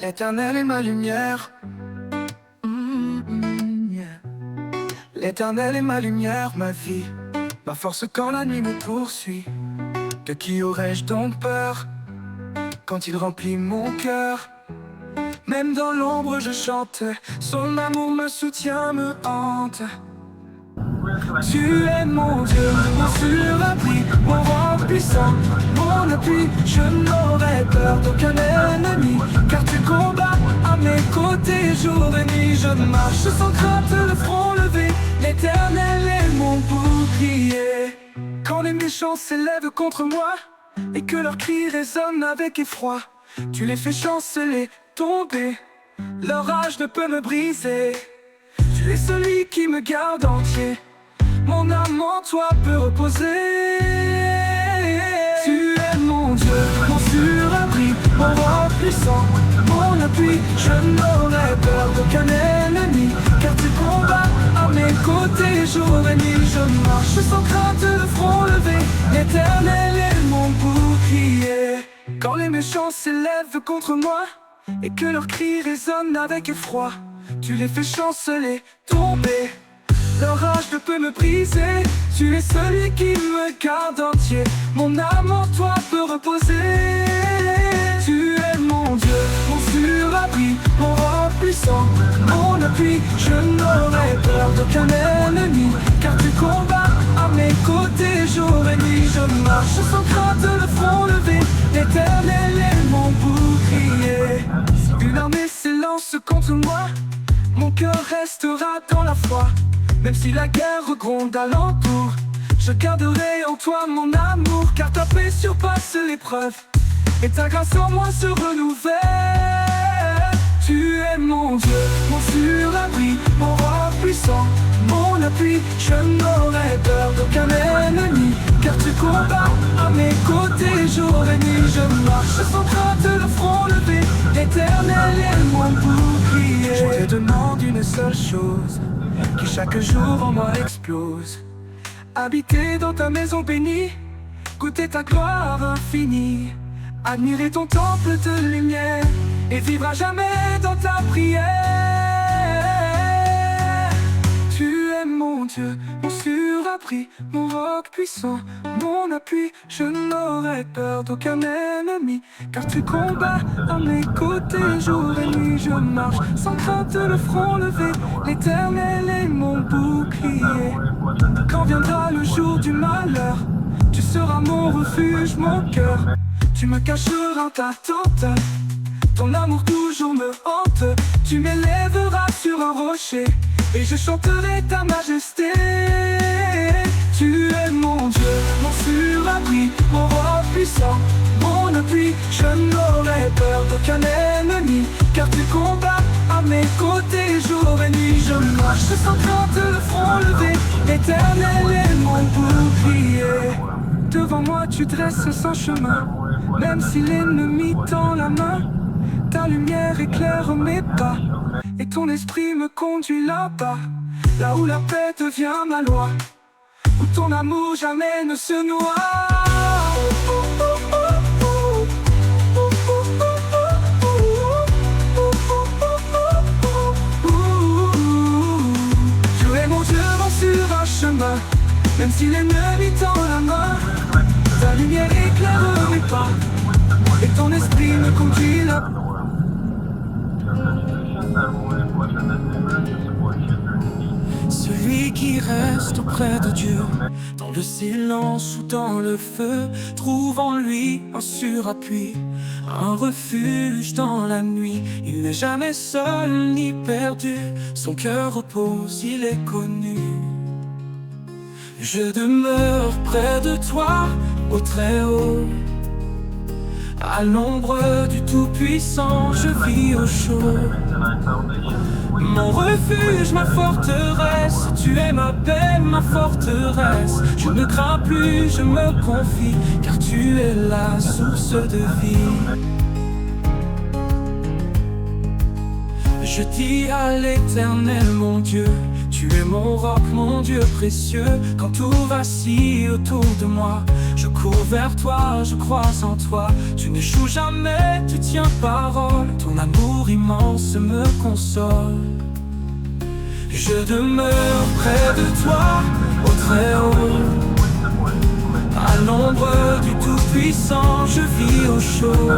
L'Éternel est ma lumière. Yeah. L'Éternel est ma lumière, ma vie, ma force quand la nuit me poursuit. De qui aurais-je donc peur quand il remplit mon cœur? Même dans l'ombre je chante, son amour me soutient, me hante. Tu es mon Dieu, mon surabri, mon roc puissant, mon appui. Je n'aurai peur d'aucun ennemi, car tu combats à mes côtés jour et nuit. Je marche sans crainte, le front levé, l'Éternel est mon bouclier. Quand les méchants s'élèvent contre moi et que leurs cris résonnent avec effroi, tu les fais chanceler, tomber, leur rage ne peut me briser. Tu es celui qui me garde entier, mon âme en toi peut reposer. Tu es mon Dieu, mon surabri, mon roc puissant, mon appui. Je n'aurai peur d'aucun ennemi, car tu combats à mes côtés jour et nuit. Je marche sans crainte, le front levé, l'Éternel est mon bouclier. Quand les méchants s'élèvent contre moi et que leurs cris résonnent avec effroi, tu les fais chanceler, tomber, leur rage ne peut me briser. Tu es celui qui me garde entier, mon âme en toi peut reposer. Tu es mon Dieu, mon surabri, mon roc puissant, mon appui. Je n'aurai peur d'aucun ennemi, car tu combats à mes côtés jour et nuit. Je marche sans crainte, le front levé, l'Éternel est mon bouclier. Une armée s'élance contre moi, mon cœur restera dans la foi. Même si la guerre gronde alentour, je garderai en toi mon amour, car ta paix surpasse l'épreuve et ta grâce en moi se renouvelle. Tu es mon Dieu, mon surabri, mon roc puissant, mon appui. Je n'aurai peur d'aucun ennemi, car tu combats à mes côtés jour et nuit. Je marche sans crainte, le front levé, l'Éternel est mon bouclier. Je te demande une seule chose, qui chaque jour en moi explose: habiter dans ta maison bénie, goûter ta gloire infinie, admirer ton temple de lumière et vivre à jamais dans ta prière. Tu es mon Dieu, mon surabri, mon roc puissant, mon appui. Je n'aurai peur d'aucun ennemi, car tu combats à mes côtés jour et nuit. Je marche sans crainte, le front levé, l'Éternel est mon bouclier. Quand viendra le jour du malheur, tu seras mon refuge, mon cœur. Tu me cacheras ta tente, ton amour toujours me hante. Tu m'élèveras sur un rocher et je chanterai ta majesté. Tu es mon Dieu, mon surabri, mon roc puissant, mon appui. Je n'aurai peur d'aucun ennemi, car tu combats à mes côtés jour et nuit. Je marche sans crainte, le front levé, l'Éternel est mon bouclier. Devant moi tu dresses sans chemin, même si l'ennemi tend la main. Ta lumière éclaire mes pas, et ton esprit me conduit là-bas, là où la paix devient ma loi, où ton amour jamais ne se noie. Tu es mon Dieu, mon sur un chemin, même si l'ennemi tend la main. Ta lumière éclaire mes pas, et ton esprit me conduit là-bas. Celui qui reste auprès de Dieu, dans le silence ou dans le feu, trouve en lui un surappui, un refuge dans la nuit. Il n'est jamais seul ni perdu, son cœur repose, il est connu. Je demeure près de toi, au Très-Haut, à l'ombre du Tout-Puissant, je vis au chaud. Mon refuge, ma forteresse, tu es ma paix, ma forteresse. Je ne crains plus, je me confie, car tu es la source de vie. Je dis à l'Éternel, mon Dieu, tu Tu es mon roc, mon Dieu précieux. Quand tout vacille autour de moi, je cours vers toi, je crois en toi. Tu n'échoues jamais, tu tiens parole. Ton amour immense me console. Je demeure près de toi, au très haut. À l'ombre du Tout-Puissant, je vis au chaud.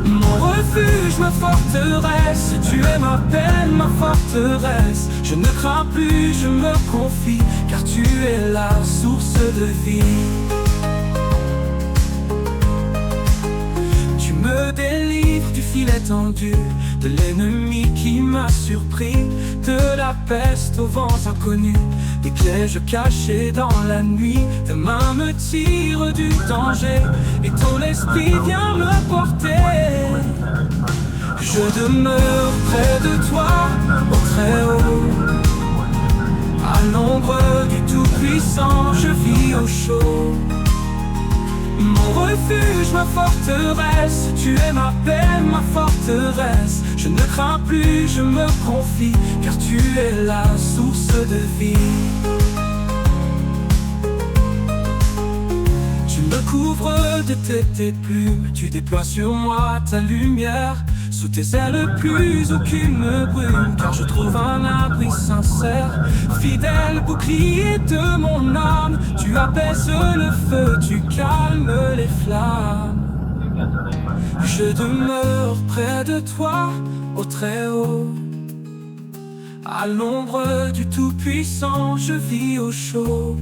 Mon refuge, ma forteresse, tu es ma peine, ma forteresse. Je ne crains plus, je me confie, car tu es la source de vie. Tu me délivres du filet tendu, de l'ennemi qui m'a surpris, de la peste aux vents inconnus, des pièges cachés dans la nuit. Tes mains me tirent du danger, et ton esprit vient me porter. Je demeure près de toi, au très haut. À l'ombre du Tout-Puissant, je vis au chaud. Mon refuge, ma forteresse, tu es ma paix, ma forteresse. Je ne crains plus, je me confie, car tu es la source de vie. Tu me couvres de tes plumes, tu déploies sur moi ta lumière. Sous tes ailes plus aucune me brume, car je trouve un abri sincère. Fidèle bouclier de mon âme, tu apaises le feu, tu calmes les flammes. Je demeure près de toi, au très haut. À l'ombre du Tout-Puissant, je vis au chaud.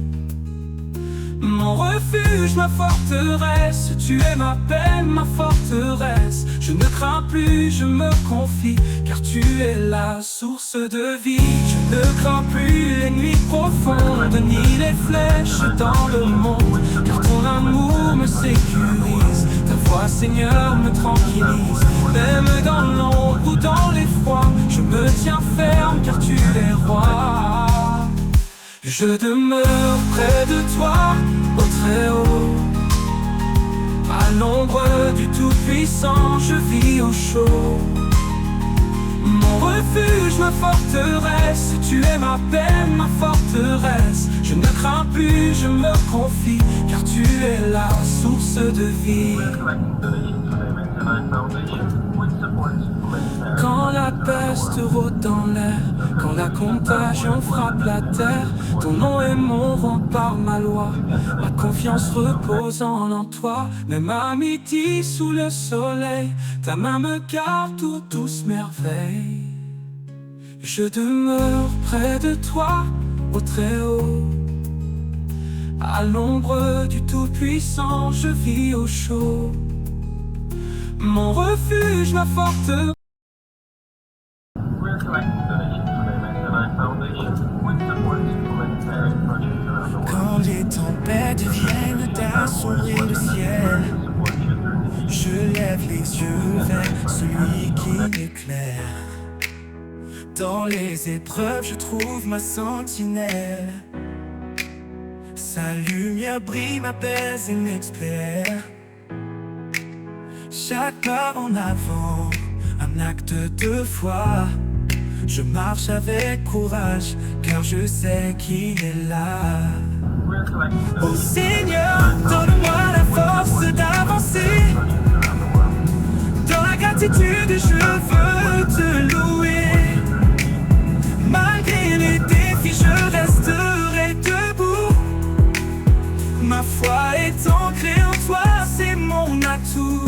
Mon refuge, ma forteresse, tu es ma paix, ma forteresse. Je ne crains plus, je me confie, car tu es la source de vie. Je ne crains plus les nuits profondes, ni les flèches dans le monde, car ton amour me sécurise. Ta voix, Seigneur, me tranquillise. Même dans l'ombre ou dans l'effroi, je me tiens ferme, car tu es roi. Je demeure près de toi, au très haut. À l'ombre du Tout-Puissant, je vis au chaud. Mon refuge, ma forteresse, tu es ma paix, ma forteresse. Je ne crains plus, je me confie, car tu es la source de vie. Quand la peste rôde dans l'air, quand la contagion frappe la terre, ton nom est mon rempart, ma loi. Ma confiance reposant en toi, même à midi sous le soleil, ta main me garde toute douce merveille. Je demeure près de toi, au très haut. À l'ombre du Tout-Puissant, je vis au chaud. Mon refuge, ma forteresse. Quand les tempêtes viennent d'assombrir le ciel, je lève les yeux vers celui qui m'éclaire. Dans les épreuves, je trouve ma sentinelle. Sa lumière brille, m'apaise et m'expert. Chaque pas en avant, un acte de foi. Je marche avec courage, car je sais qu'il est là. Oh Seigneur, donne-moi la force d'avancer. Dans la gratitude, je veux te louer. Malgré les défis, je resterai debout. Ma foi est ancrée en toi, c'est mon atout.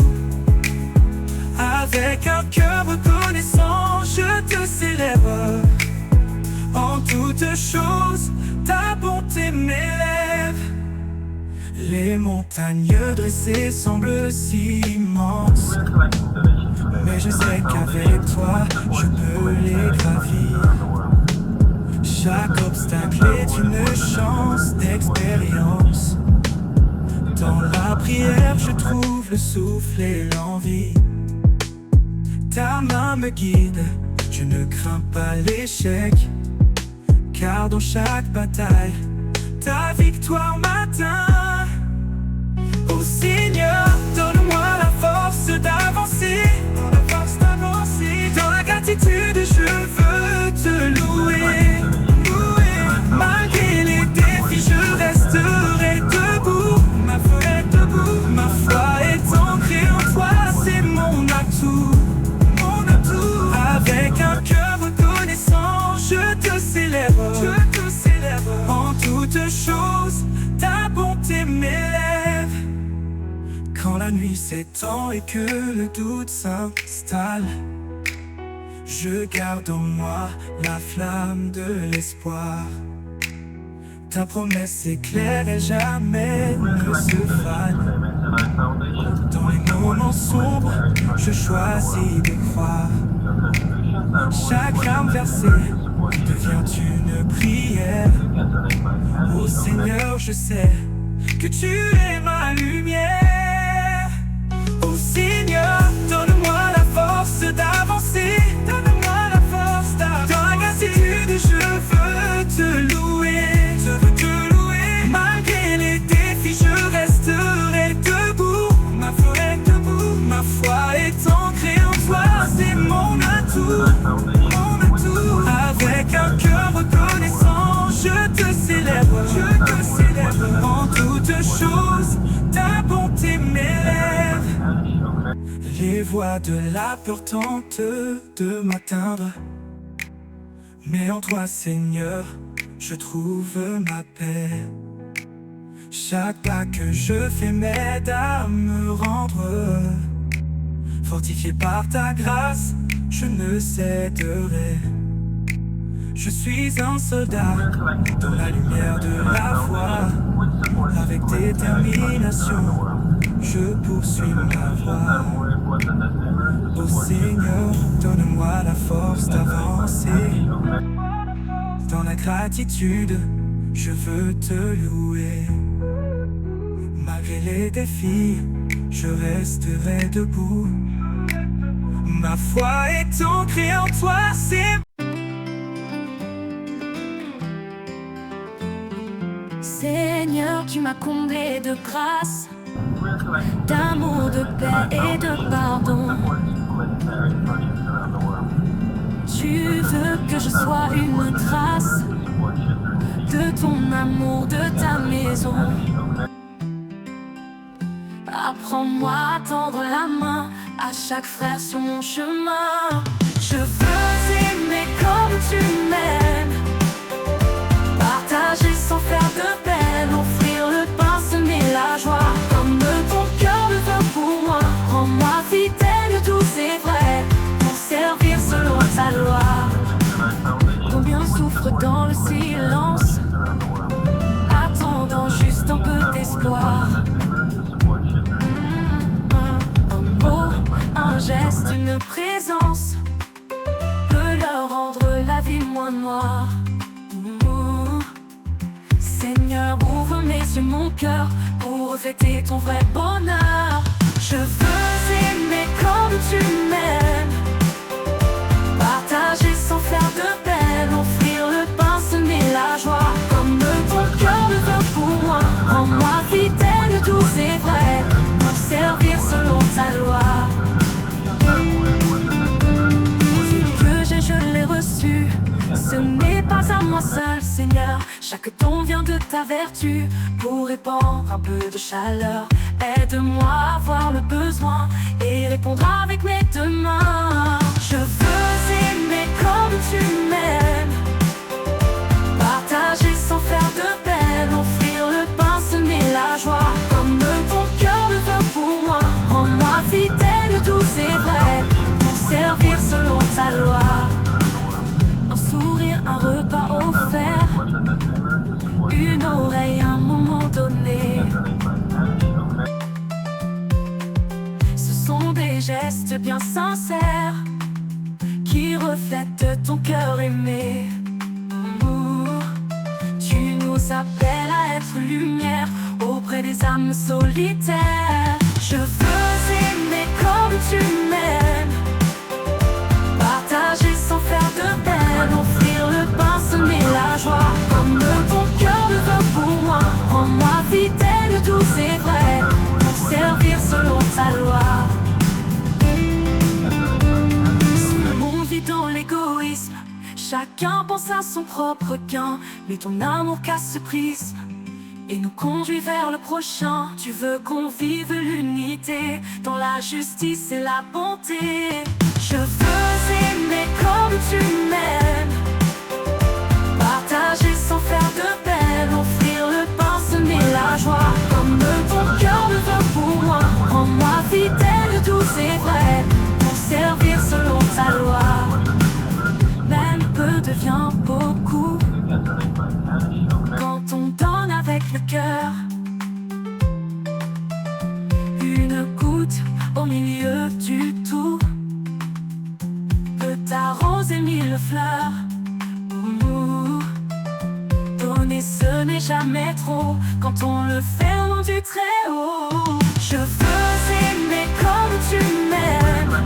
Avec un cœur reconnaissant, je te célèbre. En toutes choses, ta bonté m'élève. Les montagnes dressées semblent si immenses, mais je sais qu'avec toi, je peux les gravir. Chaque obstacle est une chance d'expérience. Dans la prière, je trouve le souffle et l'envie. Ta main me guide, je ne crains pas l'échec, car dans chaque bataille, ta victoire m'atteint. Oh Seigneur, donne-moi la force d'avancer. Dans la gratitude, je veux te louer. mon atout. Avec un cœur reconnaissant, je te célèbre, en toutes choses, ta bonté m'élève. Quand la nuit s'étend et que le doute s'installe, je garde en moi la flamme de l'espoir. Ta promesse est claire et jamais ne se fane. Dans les moments sombres, je choisis de croire. Chaque larme versée devient une prière. Ô Seigneur, je sais que tu es ma lumière. Ô Seigneur, donne-moi la force d'avancer. Donne-moi la force d'avancer. Dans la gratitude, je veux te louer. Malgré les défis, je resterai debout. Ma foi est ancrée en toi, c'est mon atout, Avec un cœur reconnaissant, je te célèbre, en toutes choses, ta bonté m'élève. Les voix de la peur tentent de m'atteindre, mais en toi, Seigneur, je trouve ma paix. Chaque pas que je fais m'aide à me rendre. Fortifié par ta grâce, je ne céderai. Je suis un soldat dans la lumière de la foi. Avec détermination, je poursuis ma voie. Ô Seigneur, donne-moi la force d'avancer. Dans la gratitude, je veux te louer. Malgré les défis, je resterai debout. Ma foi est ancrée en toi, c'est... Seigneur, tu m'as comblé de grâce, d'amour, de paix et de pardon. Tu veux que je sois une trace de ton amour, de ta maison. Apprends-moi à tendre la main à chaque frère sur mon chemin. Je veux aimer comme tu m'aimes, partager sans faire de peine, offrir le pain, semer la joie, comme ton cœur le veut pour moi. Rends-moi fidèle, doux et vrai, pour servir selon ta loi. Combien souffre dans le silence, attendant juste un peu d'espoir. Un mot, un geste, une présence peut leur rendre la vie moins noire. Seigneur, ouvre mes yeux, mon cœur, pour refléter ton vrai bonheur. Je veux aimer comme tu m'aimes, partager sans faire de peine, offrir le pain, semer la joie, comme ton cœur le veut pour moi. Rends-moi fidèle, doux et vrai, pour servir selon ta loi. Ce que j'ai, je l'ai reçu. Ce n'est pas à moi seul, Seigneur. Chaque don vient de ta vertu. Pour répandre un peu de chaleur, aide-moi à voir le besoin et répondre avec mes deux mains. Je veux aimer comme tu m'aimes, partager sans faire de peine, offrir le pain, semer la joie, comme ton cœur le veut pour moi. Rends-moi fidèle, doux et vrai, pour servir selon ta loi. Un sourire, un repas offert, une oreille, un moment donné. Ce sont des gestes bien sincères qui reflètent ton cœur aimé. Tu nous appelles à être lumière auprès des âmes solitaires. Je veux aimer comme tu m'aimes, partager sans faire de peine, offrir le pain, semer la joie, comme ton cœur le veut pour moi. Rends-moi fidèle, doux et vrai, pour servir selon ta loi. Si le monde vit dans l'égoïsme, chacun pense à son propre gain, mais ton amour casse ce prisme. et nous conduit vers le prochain. Tu veux qu'on vive l'unité dans la justice et la bonté. Je veux aimer comme tu m'aimes, partager sans faire de peine, offrir le pain, semer la joie, comme ton cœur le veut pour moi. Rends-moi fidèle, douce et vrai, pour servir selon ta loi. Même peu devient beaucoup quand on donne avec le cœur. Une goutte au milieu du tout peut arroser 1000 fleurs. Donner, ce n'est jamais trop quand on le fait au nom du Très-Haut. Je veux aimer comme tu m'aimes,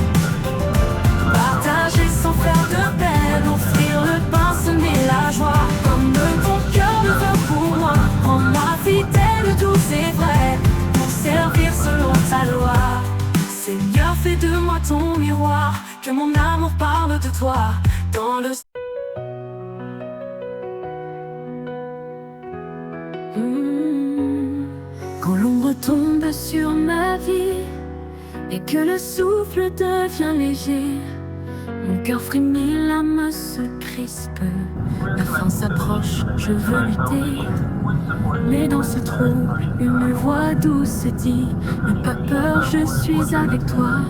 partager sans faire de peine, offrir le pain, semer la joie, comme ton cœur le veut pour moi. Rends-moi fidèle, douce et vrai, pour servir selon ta loi. Seigneur, fais de moi ton miroir, que mon amour parle de toi dans le Quand l'ombre tombe sur ma vie et que le souffle devient léger, mon cœur frémit, l'âme se crispe. La fin s'approche, je veux lutter, mais dans ce trou, une voix douce dit: n'aie pas peur, je suis avec toi.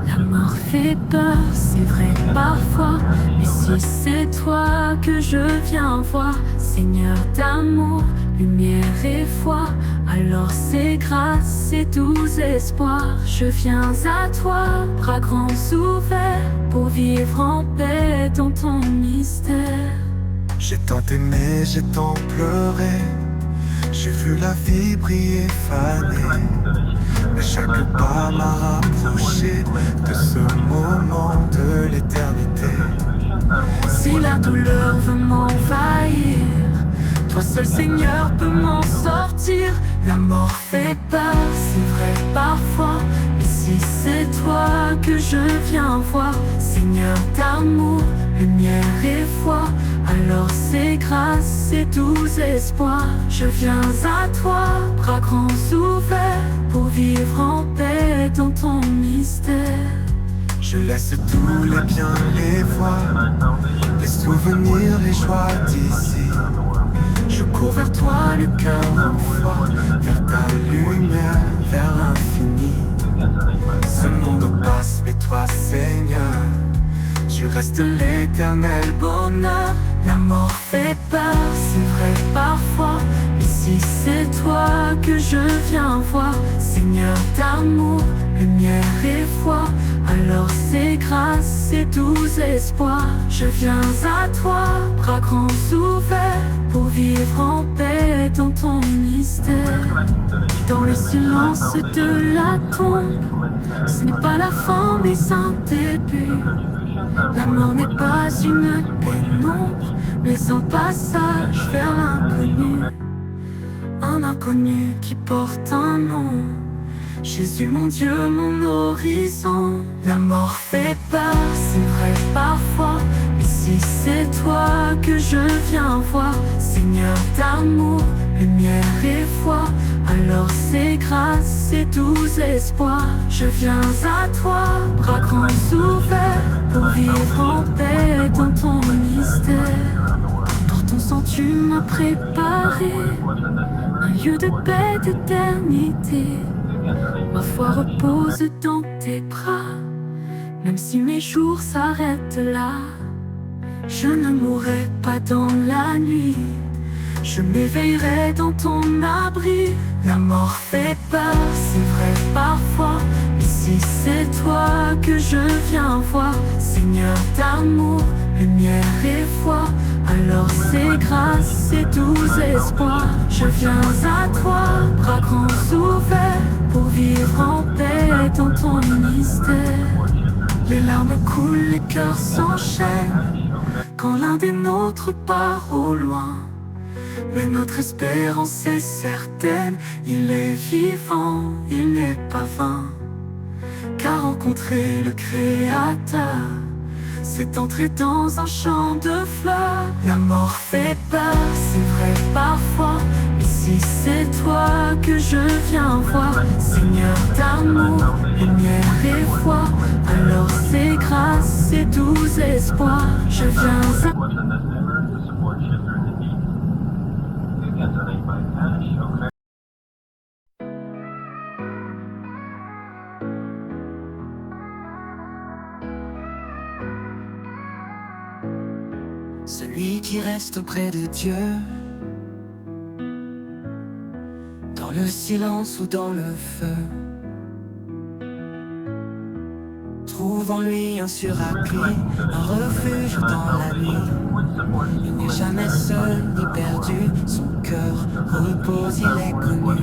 La mort fait peur, c'est vrai parfois, mais si c'est toi que je viens voir, Seigneur d'amour, lumière et foi, alors c'est grâce et doux espoir. Je viens à toi, bras grands ouverts, pour vivre en paix dans ton mystère. J'ai tant aimé, j'ai tant pleuré, j'ai vu la vie briller, faner. Mais chaque pas m'a rapproché de ce moment de l'éternité. Si la douleur veut m'envahir, toi seul Seigneur peux m'en sortir. La mort fait peur, c'est vrai parfois, mais si c'est toi que je viens voir, Seigneur d'amour, lumière et foi, alors c'est grâce et doux espoir. Je viens à toi, bras grands ouverts, pour vivre en paix dans ton mystère. Je laisse tous les biens, les voix, les souvenirs, les joies d'ici. Je cours vers toi, le cœur en foi, vers ta lumière, vers l'infini. Ce monde passe, mais toi, Seigneur, tu restes l'éternel bonheur. La mort fait peur, c'est vrai parfois, mais si c'est toi que je viens voir, Seigneur d'amour, lumière et foi, alors c'est grâce et doux espoir. Je viens à toi, bras grands ouverts, pour vivre en paix dans ton mystère. Dans le silence de la tombe, ce n'est pas la fin mais un début. La mort n'est pas une pénombre, mais un passage vers l'inconnu. Un inconnu qui porte un nom, Jésus mon Dieu, mon horizon. La mort fait peur, c'est vrai parfois, mais si c'est toi que je viens voir, Seigneur d'amour, lumière et foi, alors c'est grâce et doux espoir. Je viens à toi, bras grands ouverts, pour vivre en paix dans ton mystère. Par ton sang tu m'as préparé un lieu de paix, d'éternité. Ma foi repose dans tes bras, même si mes jours s'arrêtent là. Je ne mourrai pas dans la nuit, je m'éveillerai dans ton abri. La mort fait peur, c'est vrai parfois, mais si c'est toi que je viens voir, Seigneur d'amour, lumière et foi, alors c'est grâce et doux espoir. Je viens à toi, bras grands ouverts, pour vivre en paix dans ton mystère. Les larmes coulent, les cœurs s'enchaînent, quand l'un des nôtres part au loin. Mais notre espérance est certaine, il est vivant, il n'est pas vain. Car rencontrer le Créateur, c'est entrer dans un champ de fleurs. La mort fait peur, c'est vrai parfois, mais Si c'est toi que je viens voir, Seigneur d'amour, lumière et foi, alors c'est grâce et doux espoir. Je viens à celui qui reste auprès de Dieu, dans le silence ou dans le feu, trouve en lui un sûr appui, un refuge dans la nuit. Il n'est jamais seul ni perdu, son cœur repose, il est connu.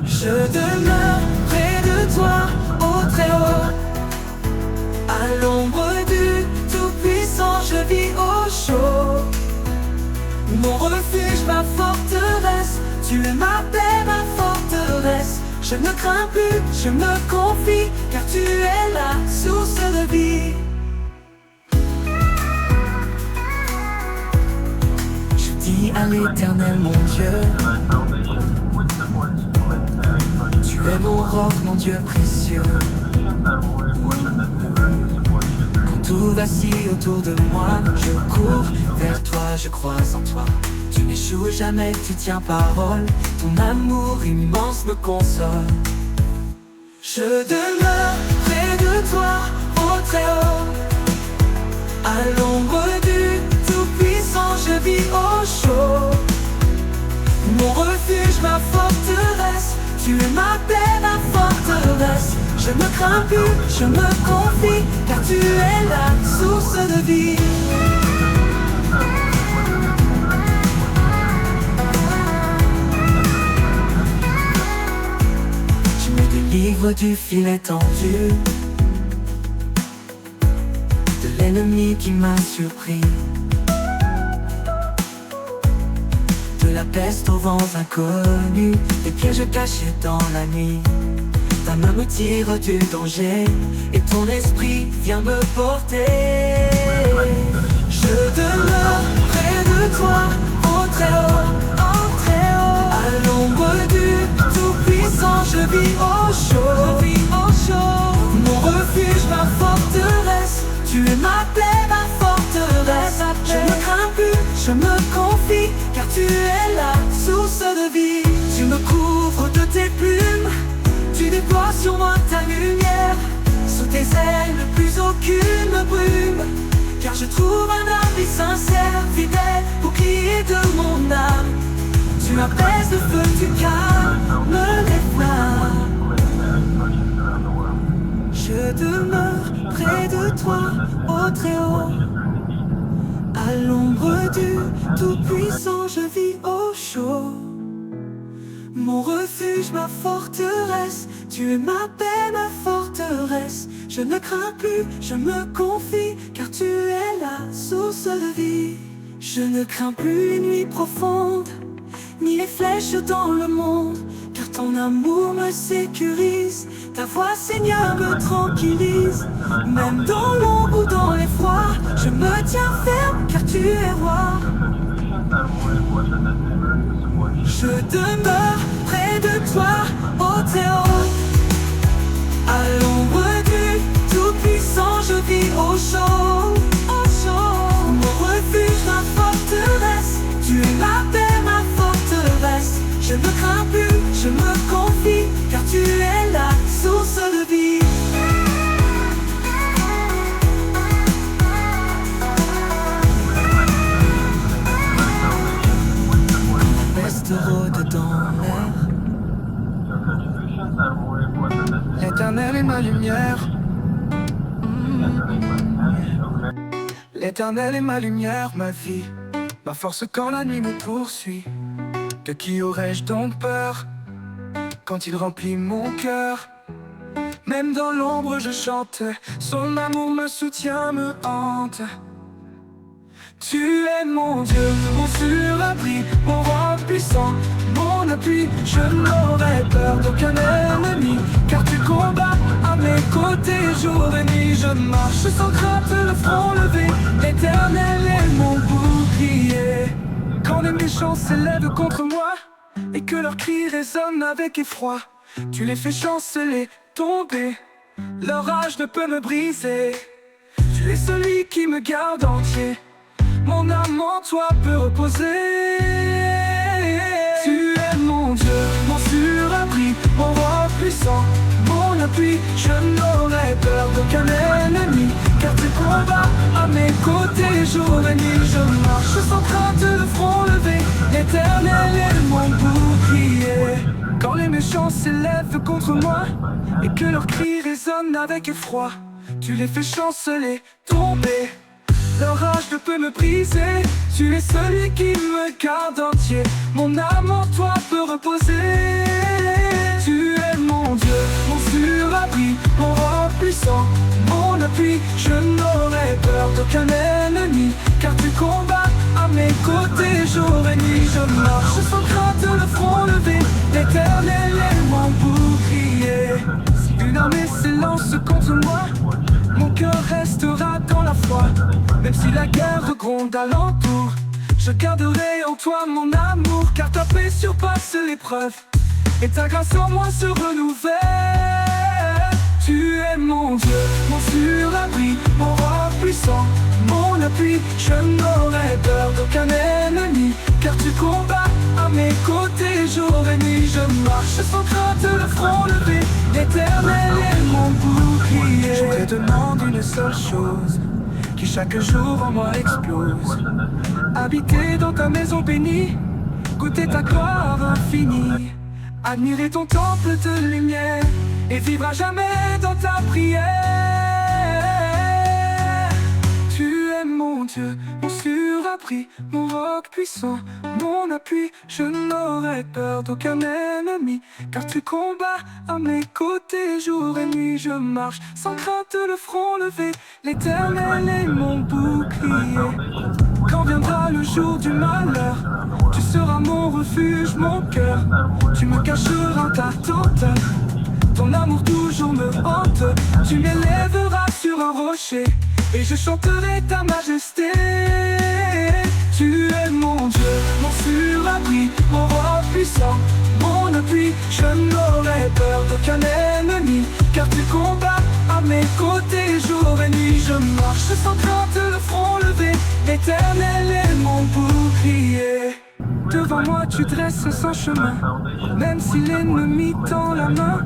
Je demeure près de toi, ô très haut, à l'ombre du Tout-Puissant, je vis au chaud. Mon refuge, ma forteresse, tu es ma paix, ma forteresse. Je ne crains plus, je me confie, car tu es la source de vie. Je dis à l'Éternel, mon Dieu, tu es mon roc, mon Dieu précieux. Quand tout vacille autour de moi, je cours vers toi, je crois en toi. Tu n'échoues jamais, tu tiens parole, ton amour immense me console. Je demeure près de toi, au très haut, à l'ombre du Tout-Puissant, je vis au chaud. Mon refuge, ma forteresse, tu es ma paix, ma forteresse. Je ne crains plus, je me confie, car tu es la source de vie. Tu me délivres du filet tendu, de l'ennemi qui m'a surpris, de la peste aux vents inconnus, des pièges cachés dans la nuit. Ta main me tire du danger, et ton esprit vient me porter. Je demeure près de toi, au très haut, à l'ombre du Tout-Puissant, je vis au chaud. Mon refuge, ma forteresse, tu es ma paix, ma forteresse. Je ne crains plus, je me confie, car tu es la source de vie. Tu me couvres de tes plumes, tu déploies sur moi ta lumière. Sous tes ailes, plus aucune me brume, car je trouve un abri sincère, fidèle, bouclier de mon âme. Tu apaises le feu, tu calmes les flammes. Je demeure près de toi, au très haut, à l'ombre du Tout-Puissant, je vis au chaud. Mon refuge, ma forteresse, tu es ma paix, ma forteresse. Je ne crains plus, je me confie, car tu es la source de vie. Je ne crains plus les nuits profondes, ni les flèches dans le monde, car ton amour me sécurise. Ta voix, Seigneur, me tranquillise. Même dans l'ombre ou dans l'effroi, je me tiens ferme, car tu es roi. Je demeure près de toi, au très haut, à l'ombre du Tout-Puissant, je vis au chaud. Mon refuge, ma forteresse, tu es ma paix, ma forteresse. Je ne crains plus, je me confie, car tu es la source de vie. Rôde dans l'air. L'Éternel est ma lumière. L'Éternel est ma lumière, ma vie, ma force quand la nuit me poursuit. De qui aurais-je donc peur quand il remplit mon cœur? Même dans l'ombre je chante, son amour me soutient, me hante. Tu es mon Dieu, mon surabri, mon roc puissant, mon appui. Je n'aurai peur d'aucun ennemi, car tu combats à mes côtés jour et nuit. Je marche sans crainte, le front levé, l'Éternel est mon bouclier. Quand les méchants s'élèvent contre moi et que leurs cris résonnent avec effroi, tu les fais chanceler, tomber, leur rage ne peut me briser. Tu es celui qui me garde entier, mon âme en toi peut reposer. Tu es mon Dieu, mon surabri, mon roi puissant, mon appui. Je n'aurai peur d'aucun ennemi, car tu combats à mes côtés jour et nuit. Je marche sans crainte, le front levé, l'Éternel est mon bouclier. Quand les méchants s'élèvent contre moi et que leurs cris résonnent avec effroi, tu les fais chanceler, tomber, leur rage ne peut me briser. Tu es celui qui me garde entier, mon âme en toi peut reposer. Tu es mon Dieu, mon surabri, mon roi puissant, mon appui. Je n'aurai peur d'aucun ennemi, car tu combats à mes côtés jour et nuit. Je marche sans crainte, le front levé, l'Éternel est mon bouclier. Si une armée s'élance contre moi, mon cœur restera dans la foi. Même si la guerre gronde alentour, je garderai en toi mon amour, car ta paix surpasse l'épreuve et ta grâce en moi se renouvelle. Tu es mon Dieu, mon surabri, mon roi puissant, mon appui. Je n'aurai peur d'aucun ennemi, car tu combats à mes côtés jour et nuit. Je marche sans crainte, le front levé, l'Éternel est mon bouclier. Je te demande une seule chose, qui chaque jour en moi explose: habiter dans ta maison bénie, goûter ta gloire infinie, admirer ton temple de lumière et vivre à jamais dans ta prière. Tu es mon Dieu, mon surabri, mon roc puissant, mon appui. Je n'aurai peur d'aucun ennemi, car tu combats à mes côtés jour et nuit. Je marche sans crainte, le front levé, l'Éternel est mon bouclier. Quand viendra le jour du malheur, tu seras mon refuge, mon cœur. Tu me cacheras ta tente, ton amour toujours me hante. Tu m'élèveras sur un rocher et je chanterai ta majesté. Tu es mon Dieu, mon surabri, mon roi puissant, mon appui. Je n'aurai peur d'aucun ennemi, car tu combats à mes côtés jour et nuit. Je marche sans crainte, le front levé, l'Éternel est mon bouclier. Devant moi tu dresses son chemin, même si l'ennemi tend la main.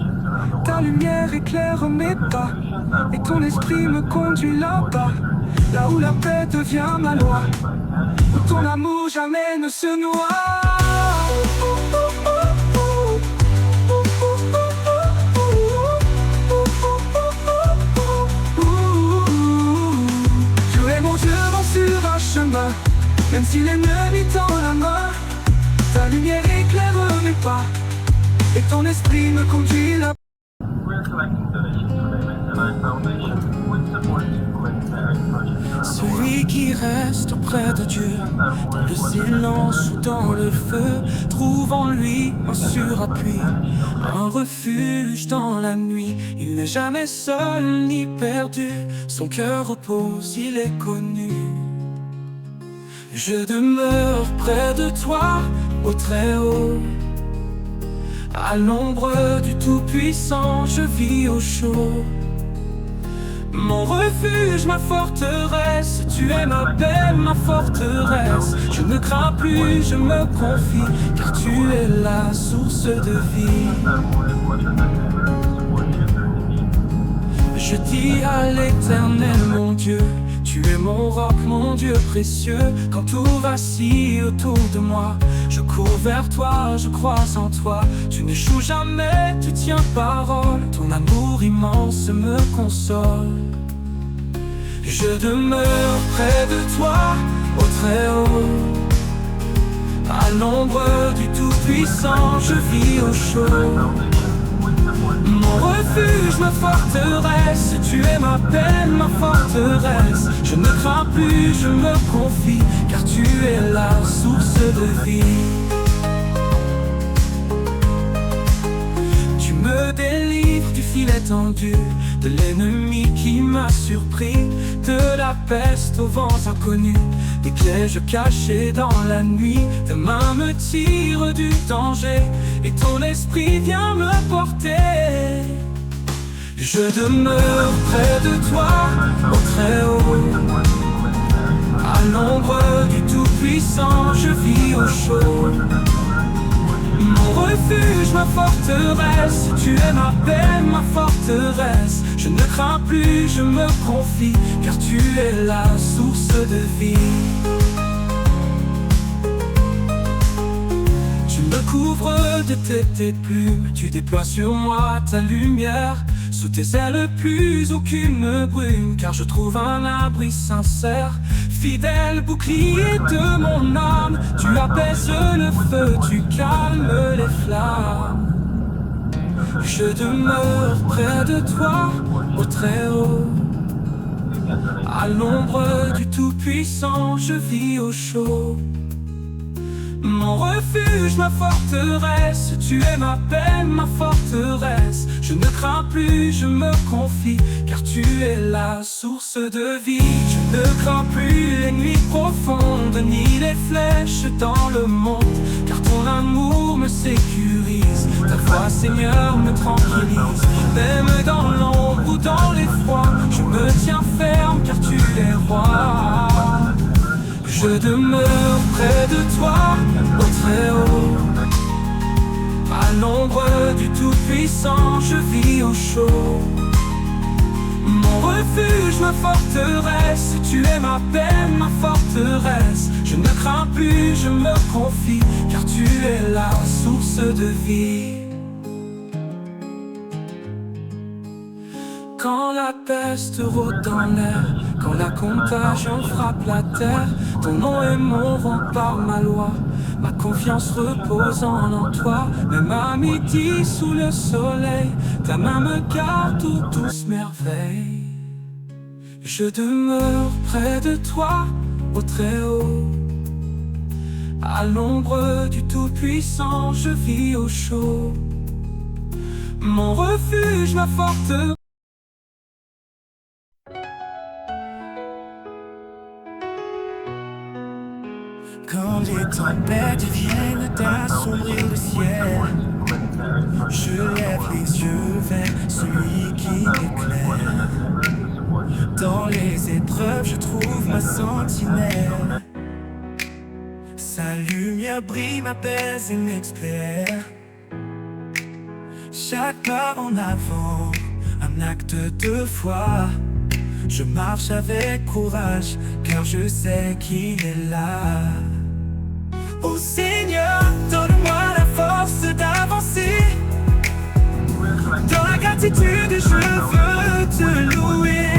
Ta lumière éclaire mes pas, et ton esprit me conduit là-bas, là où la paix devient ma loi, où ton amour jamais ne se noie. Tu es mon Dieu, mon sur un chemin, même si l'ennemi tend la main. Ta lumière éclaire mes pas, et ton esprit me conduit là-bas. Celui qui reste près de Dieu, dans le silence ou dans le feu, trouve en lui un surappui, un refuge dans la nuit. Il n'est jamais seul ni perdu, son cœur repose, il est connu. Je demeure près de toi, au très haut, à l'ombre du Tout-Puissant, je vis au chaud. Mon refuge, ma forteresse, tu es ma paix, ma forteresse. Je ne crains plus, je me confie, car tu es la source de vie. Je dis à l'Éternel, mon Dieu, tu es mon roc, mon Dieu précieux. Quand tout vacille autour de moi, je cours vers toi, je crois en toi. Tu n'échoues jamais, tu tiens parole. Ton amour immense me console. Je demeure près de toi, au très haut, à l'ombre du Tout-Puissant, je vis au chaud. Mon refuge, ma forteresse, tu es ma paix, ma forteresse. Je ne crains plus, je me confie, car tu es la source de vie. Tu me délivres du filet tendu, de l'ennemi qui m'a surpris, de la peste aux vents inconnus, des pièges cachés dans la nuit. Ta main me tire du danger et ton esprit vient me porter. Je demeure près de toi, au très haut. À l'ombre du Tout-Puissant, je vis au chaud. Mon refuge, ma forteresse, tu es ma paix, ma forteresse. Je ne crains plus, je me confie, car tu es la source de vie. Tu me couvres de tes plumes, tu déploies sur moi ta lumière. Sous tes ailes plus aucune brume, car je trouve un abri sincère. Fidèle bouclier de mon âme, tu apaises le feu, tu calmes les flammes. Je demeure près de toi, au très haut. À l'ombre du Tout-Puissant, je vis au chaud. Mon refuge, ma forteresse, tu es ma paix, ma forteresse. Je ne crains plus, je me confie, car tu es la source de vie. Je ne crains plus les nuits profondes, ni les flèches dans le monde, car ton amour me sécurise. Ta voix, Seigneur, me tranquillise. Même dans l'ombre ou dans l'effroi, je me tiens ferme, car tu es roi. Je demeure près de toi, au très haut. À l'ombre du Tout-Puissant, je vis au chaud. Mon refuge, ma forteresse, tu es ma paix, ma forteresse. Je ne crains plus, je me confie, car tu es la source de vie. Quand la peste rôde dans l'air, quand la contagion frappe la terre, ton nom est mon rempart, ma loi. Ma confiance reposant en toi, même à midi sous le soleil, ta main me garde aux douces merveilles. Je demeure près de toi, au très haut. À l'ombre du Tout-Puissant, je vis au chaud. Mon refuge, ma forteresse. Quand les tempêtes viennent d'assombrir le ciel, je lève les yeux vers celui qui m'éclaire. Dans les épreuves, je trouve ma sentinelle. Sa lumière brille, m'apaise et m'éclaire. Chaque pas en avant, un acte de foi. Je marche avec courage, car je sais qu'il est là. Oh Seigneur, donne-moi la force d'avancer. Dans la gratitude, je veux te louer.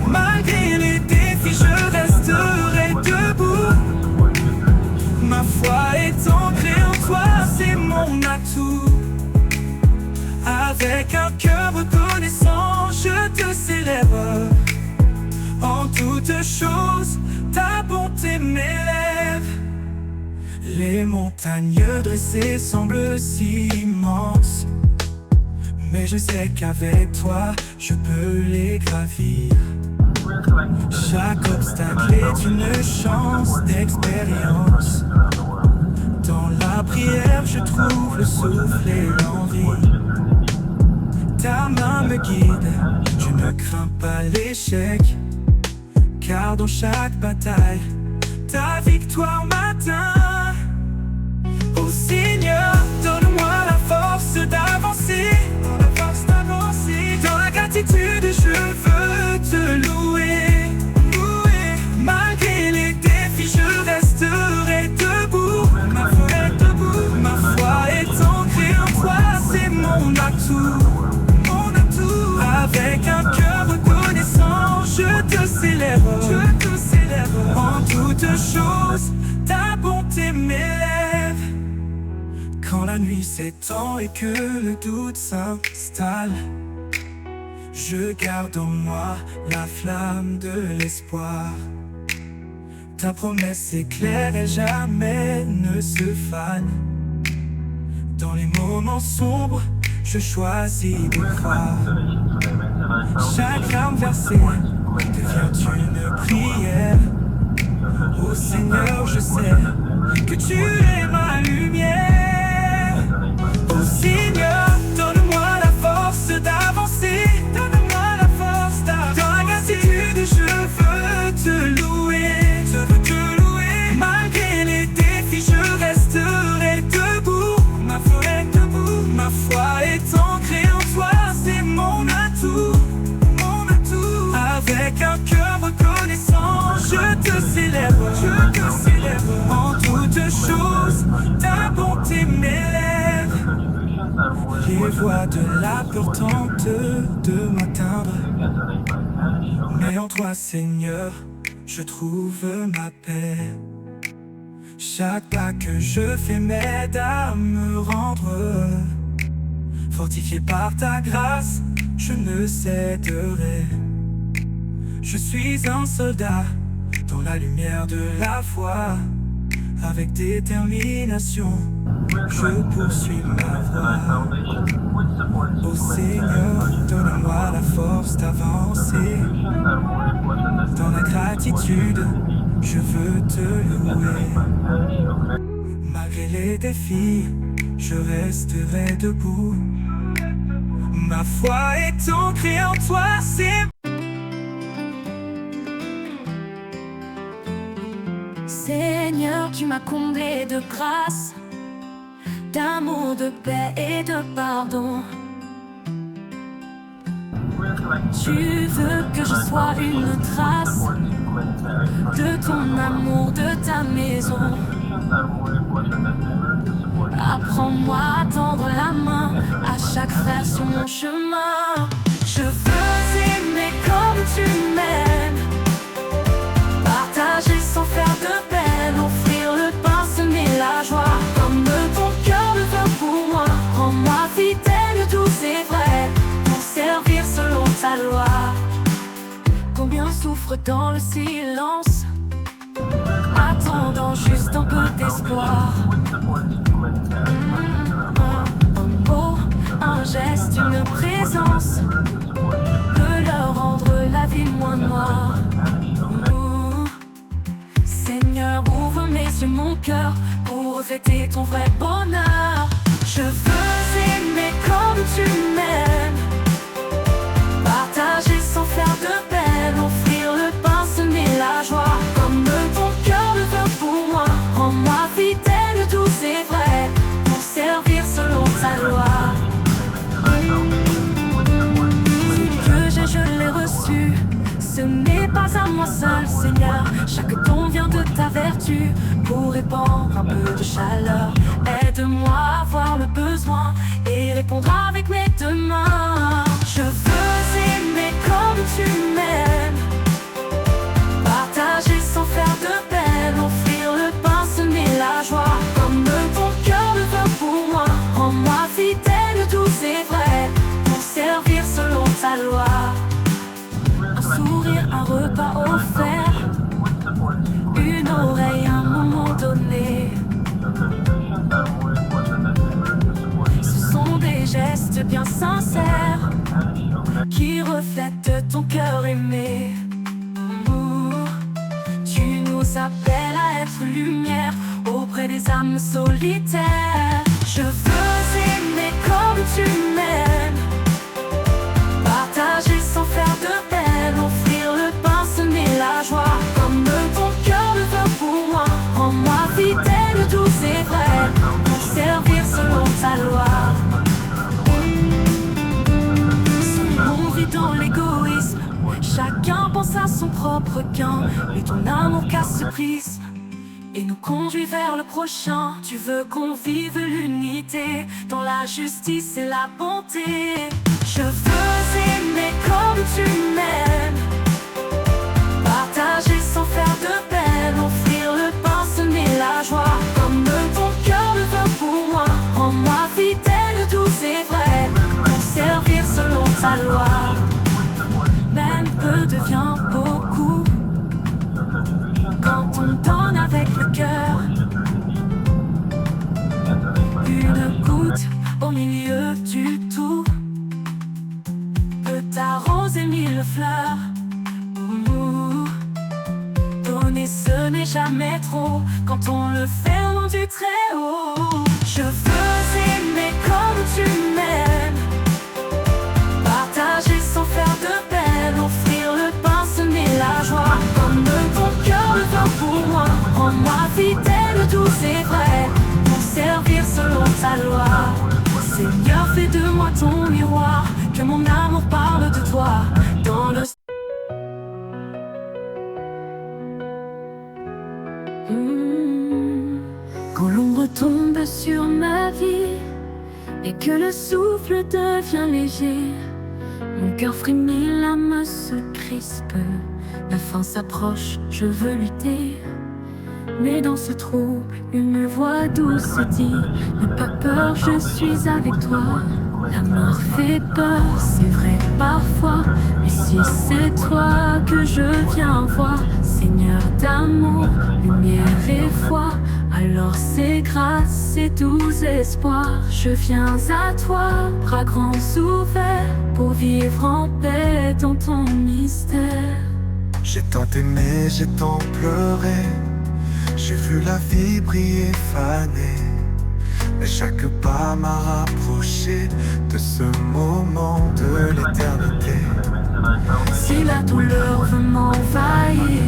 Malgré les défis, je resterai debout. Ma foi est ancrée en toi, c'est mon atout. Avec un cœur reconnaissant, je te célèbre. En toutes choses, ta bonté m'élève. Les montagnes dressées semblent si immenses, mais je sais qu'avec toi, je peux les gravir. Chaque obstacle est une chance d'expérience. Dans la prière, je trouve le souffle et l'envie. Ta main me guide, je ne crains pas l'échec, car dans chaque bataille, ta victoire m'atteint. Oh Seigneur, donne-moi la force d'avancer. Dans la gratitude, je veux te louer. Malgré les défis, je resterai debout. Ma foi est ancrée en toi, c'est mon atout. Avec un cœur reconnaissant, je te célèbre. En toutes choses, ta bonté m'élève. Quand la nuit s'étend et que le doute s'installe, je garde en moi la flamme de l'espoir. Ta promesse est claire et jamais ne se fane. Dans les moments sombres, je choisis de croire. Chaque larme versée devient une prière. Ô Seigneur, je sais que tu es ma lumière. Ô Seigneur, donne-moi la force d'avancer. Donne-moi la force d'avancer. Dans la gratitude, je veux te louer. Je veux te louer. Malgré les défis, je resterai debout. Ma foi est debout. Ma foi est ancrée en toi, c'est mon atout. Mon atout. Avec un cœur reconnaissant, je te célèbre. Je te célèbre. En toutes choses, ta bonté m'élève. Les voix de la peur tentent de m'atteindre, mais en toi, Seigneur, je trouve ma paix. Chaque pas que je fais m'aide à me rendre. Fortifié par ta grâce, je ne céderai. Je suis un soldat dans la lumière de la foi. Avec détermination, je poursuis ma voie. Ô Seigneur, donne-moi la force d'avancer. Dans la gratitude, je veux te louer. Malgré les défis, je resterai debout. Ma foi est ancrée en toi, c'est Seigneur, tu m'as comblé de grâce, d'amour, de paix et de pardon. Tu veux que je sois une trace de ton amour, de ta maison. Apprends-moi à tendre la main à chaque frère sur mon chemin. Je veux aimer comme tu m'aimes, partager sans faire de peine, offrir le pain, semer la joie, comme ton cœur le veut pour moi. Rends-moi fidèle, doux et vrai, pour servir selon ta loi. Combien souffrent dans le silence, attendant juste un peu d'espoir. Un mot, un geste, une présence peut leur rendre la vie moins noire. Seigneur, ouvre mes yeux, mon cœur, pour refléter ton vrai bonheur. Je veux aimer comme tu m'aimes, partager sans faire de peine, offrir le pain, semer la joie, comme ton cœur le veut pour moi. Rends-moi fidèle, doux et vrai, pour servir selon ta loi. Ce que j'ai, je l'ai reçu. Ce n'est pas à moi seul, Seigneur. Chaque don vient de ta vertu pour répandre un peu de chaleur. Aide-moi à voir le besoin et répondre avec mes deux mains. Je veux aimer comme tu m'aimes, partager sans faire de peine, offrir le pain, semer la joie, comme ton cœur le veut pour moi. Rends-moi fidèle, doux et vrai, pour servir selon ta loi. Un sourire, un repas offert, une oreille à un moment donné. Ce sont des gestes bien sincères qui reflètent ton cœur aimé. Tu nous appelles à être lumière auprès des âmes solitaires. Je veux aimer comme tu m'aimes, partager sans faire de peine, offrir le pain, semer la joie, comme ton cœur le veut pour moi. Rends-moi fidèle, doux et vrai, pour servir selon ta loi. On vit dans l'égoïsme, chacun pense à son propre gain, mais ton amour casse ce prisme et nous conduit vers le prochain. Tu veux qu'on vive l'unité dans la justice et la bonté. Je veux aimer comme tu m'aimes, partager sans faire de peine, offrir le pain, semer la joie, comme ton cœur le veut pour moi. Rends-moi fidèle, doux et vrai, pour servir selon ta loi. Même peu devient beaucoup quand on donne avec le cœur. Une goutte au milieu du tout peut arroser mille fleurs. jamais trop quand on le fait au nom du Très-Haut. Je veux aimer comme tu m'aimes, partager sans faire de peine, offrir le pain, semer la joie. Comme ton cœur le veut pour moi, rends-moi fidèle, douce et vrai, pour servir selon ta loi. Seigneur, fais de moi ton miroir, que mon amour parle de toi dans le... Quand l'ombre tombe sur ma vie et que le souffle devient léger, mon cœur frémit, l'âme se crispe. La fin s'approche, je veux lutter. Mais dans ce trouble, une voix douce dit: n'aie pas peur, je suis avec toi. La mort fait peur, c'est vrai parfois, mais si c'est toi que je viens voir, Seigneur d'amour, lumière et foi, alors c'est grâce et doux espoir. Je viens à toi, bras grands ouverts, pour vivre en paix dans ton mystère. J'ai tant aimé, j'ai tant pleuré, j'ai vu la vie briller, faner, mais chaque pas m'a rapproché de ce moment de l'éternité. Si la douleur veut m'envahir,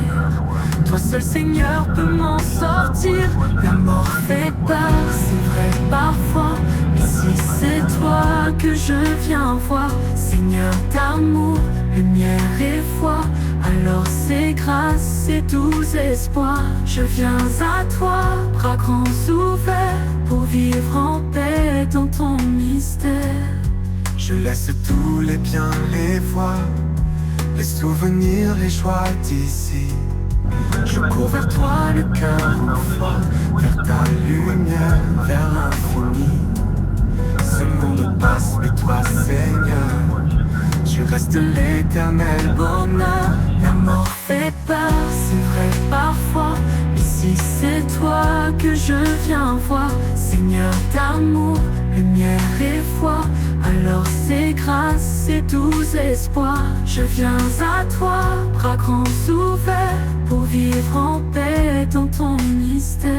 toi seul Seigneur peux m'en sortir. La mort fait peur, c'est vrai parfois, mais si c'est toi que je viens voir, Seigneur d'amour, lumière et foi, alors c'est grâce et doux espoir. Je viens à toi, bras grands ouverts, pour vivre en paix dans ton mystère. Je laisse tous les biens, les voies, les souvenirs, les joies d'ici. Je cours vers toi, le cœur en foi, vers ta lumière, vers l'infini. Ce monde passe, mais toi Seigneur, tu restes l'éternel bonheur. La mort fait peur, c'est vrai parfois, mais si c'est toi que je viens voir, Seigneur d'amour, lumière et foi, alors c'est grâce et doux espoir. Je viens à toi, bras grands ouverts, pour vivre en paix dans ton mystère.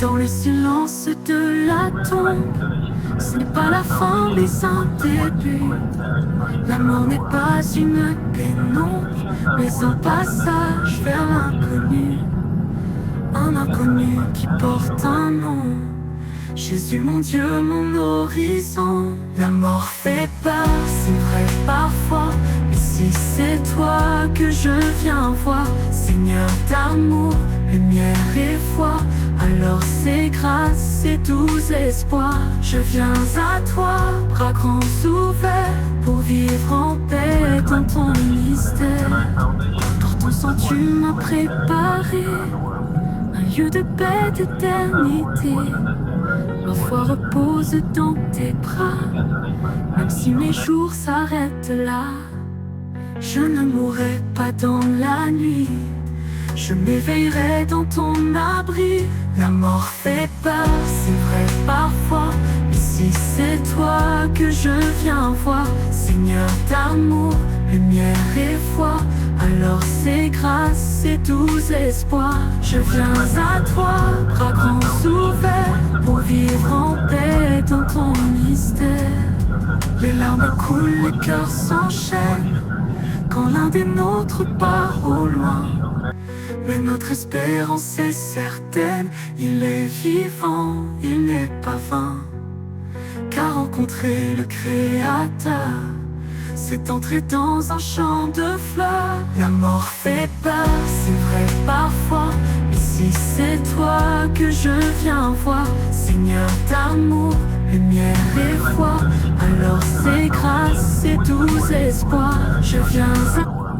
Dans le silence de la tombe, ce n'est pas la fin mais un début. La mort n'est pas une pénombre, mais un passage vers l'inconnu. Un inconnu qui porte un nom, Jésus mon Dieu, mon horizon. La mort fait peur, c'est vrai parfois, mais si c'est toi que je viens voir, Seigneur d'amour, lumière et foi, alors c'est grâce et doux espoir. Je viens à toi, bras grands ouverts, pour vivre en paix dans ton mystère. Pour ton sang tu m'as préparé un lieu de paix, d'éternité. Ma foi repose dans tes bras, même si mes jours s'arrêtent là. Je ne mourrai pas dans la nuit, je m'éveillerai dans ton abri. La mort fait peur, c'est vrai parfois, mais si c'est toi que je viens voir, Seigneur d'amour, lumière et foi, alors c'est grâce et doux espoir. Je viens à toi, bras grands ouverts, pour vivre en paix dans ton mystère. Les larmes coulent, le cœur s'enchaîne quand l'un des nôtres part au loin. Mais notre espérance est certaine, il est vivant, il n'est pas vain. Car rencontrer le Créateur, c'est entrer dans un champ de fleurs. La mort fait peur, c'est vrai parfois, mais si c'est toi que je viens voir, Seigneur d'amour, lumière et foi, alors c'est grâce et doux espoir. Je viens à